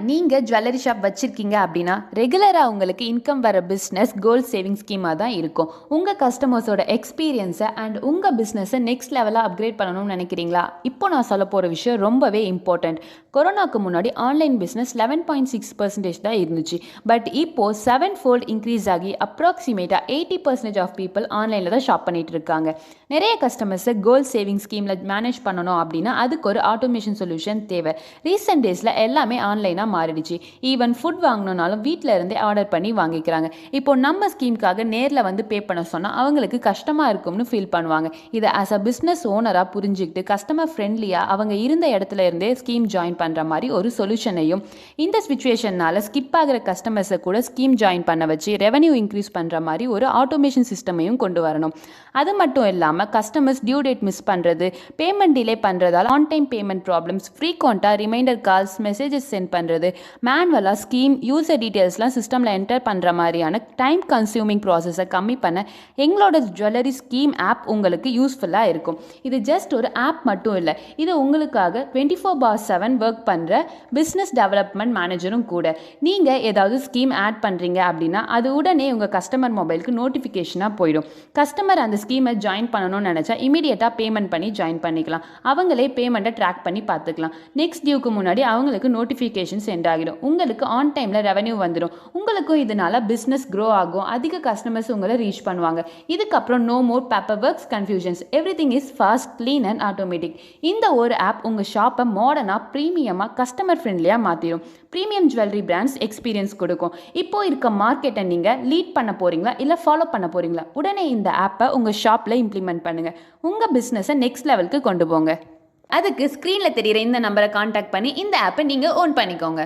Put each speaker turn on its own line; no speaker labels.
நீங்கள் jewellery shop வச்சுருக்கீங்க அப்படின்னா ரெகுலராக உங்களுக்கு இன்கம் வர பிஸ்னஸ் கோல்ட் சேவிங் ஸ்கீமாக தான் இருக்கும். உங்கள் கஸ்டமர்ஸோட எக்ஸ்பீரியன்ஸை அண்ட் உங்கள் பிஸ்னஸை நெக்ஸ்ட் லெவலாக அப்கிரேட் பண்ணணும்னு நினைக்கிறீங்களா? இப்போ நான் சொல்ல போகிற விஷயம் ரொம்பவே இம்பார்ட்டண்ட். கொரோனாக்கு முன்னாடி ஆன்லைன் பிஸ்னஸ் 11.6% தான் இருந்துச்சு. பட் இப்போது 7-fold இன்க்ரீஸ் ஆகி அப்ராக்சிமேட்டாக 80% ஆஃப் பீப்புள் ஆன்லைனில் தான் ஷாப் பண்ணிகிட்டு இருக்காங்க. நிறைய கஸ்டமர்ஸை கோல்ட் சேவிங் ஸ்கீமில் மேனேஜ் பண்ணணும் அப்படின்னா அதுக்கு ஒரு ஆட்டோமேஷன் சொல்யூஷன் தேவை. ரீசெண்ட் டேஸில் எல்லாமே ஆன்லைனாக மாறிடுச்சு. ஈவன் ஃபுட் வாங்கணுன்னாலும் வீட்டில் இருந்தே ஆர்டர் பண்ணி வாங்கிக்கிறாங்க. இப்போ நம்ம ஸ்கீமுக்காக நேரில் வந்து பே பண்ண சொன்னால் அவங்களுக்கு கஷ்டமாக இருக்கும்னு ஃபீல் பண்ணுவாங்க. இதை ஆஸ் அ பிஸ்னஸ் ஓனராக புரிஞ்சுக்கிட்டு கஸ்டமர் ஃப்ரெண்ட்லியாக அவங்க இருந்த இடத்துல இருந்தே ஸ்கீம் ஜாயின் பண்ணுற மாதிரி ஒரு சொல்யூஷனையும் இந்த சிச்சுவேஷனால் ஸ்கிப் ஆகிற கஸ்டமர்ஸை கூட ஸ்கீம் ஜாயின் பண்ண வச்சு ரெவன்யூ இன்க்ரீஸ் பண்ணுற மாதிரி ஒரு ஆட்டோமேஷன் சிஸ்டமையும் கொண்டு வரணும். அது மட்டும் இல்லாமல் கஸ்டமர்ஸ் டியூ டேட் மிஸ் பண்ணுறது, பேமெண்ட் டிலே பண்ணுறதால ஆன் டைம் பேமெண்ட் ப்ராப்ளம்ஸ், ஃப்ரீக்வெண்ட்டாக ரிமைண்டர் கால்ஸ், மெசேஜஸ் சென்ட் பண்ணுறது, மேனுவலாக ஸ்கீம் யூசர் டீட்டெயில்ஸ்லாம் சிஸ்டமில் என்டர் பண்ணுற மாதிரியான டைம் கன்சியூமிங் ப்ராசஸை கம்மி பண்ண எங்களோட ஜுவல்லரி ஸ்கீம் ஆப் உங்களுக்கு யூஸ்ஃபுல்லாக இருக்கும். இது ஜஸ்ட் ஒரு ஆப் மட்டும் இல்லை, இது உங்களுக்காக 24/7 ஒர்க் பண்ணுற பிஸ்னஸ் டெவலப்மெண்ட் மேனேஜரும் கூட. நீங்கள் ஏதாவது ஸ்கீம் ஆட் பண்ணுறீங்க அப்படின்னா அது உடனே உங்கள் கஸ்டமர் மொபைலுக்கு நோட்டிஃபிகேஷனாக போயிடும். கஸ்டமர் அந்த ஸ்கீமை ஜாயின் பண்ணணும்னு நினச்சா இமீடியட்டாக பேமெண்ட் பண்ணி ஜாயின் பண்ணிக்கலாம். அவங்களே பேமெண்ட்டை ட்ராக் பண்ணி பார்த்துக்கலாம். நெக்ஸ்ட் டியூக்கு முன்னாடி அவங்களுக்கு நோட்டிஃபிகேஷன் சென்ட் ஆகிடும். உங்களுக்கு ஆன் டைமில் ரெவன்யூ வந்துடும். உங்களுக்கும் இதனால பிஸ்னஸ் க்ரோ ஆகும். அதிக கஸ்டமர்ஸ் உங்களை ரீச் பண்ணுவாங்க. இதுக்கப்புறம் no more paper works, confusions. Everything is fast, clean and automatic. இந்த ஒரு ஆப் உங்கள் ஷாப்பை மாடர்னாக, ப்ரீமியமாக, கஸ்டமர் ஃப்ரெண்ட்லியாக மாற்றிடும். ப்ரீமியம் ஜுவல்லரி பிராண்ட்ஸ் எக்ஸ்பீரியன்ஸ் கொடுக்கும். இப்போ இருக்க மார்க்கெட்டை நீங்கள் லீட் பண்ண போகிறீங்களா இல்லை ஃபாலோ பண்ண போகிறீங்களா? உடனே இந்த ஆப்பை உங்கள் ஷாப்பில் இம்ப்ளிமெண்ட் பண்ணுங்கள். உங்கள் பிஸ்னஸை நெக்ஸ்ட் லெவலுக்கு கொண்டு போங்க. அதுக்கு ஸ்க்ரீனில் தெரிகிற இந்த நம்பரை காண்டாக்ட் பண்ணி இந்த ஆப்பை நீங்கள் ஓன் பண்ணிக்கோங்க.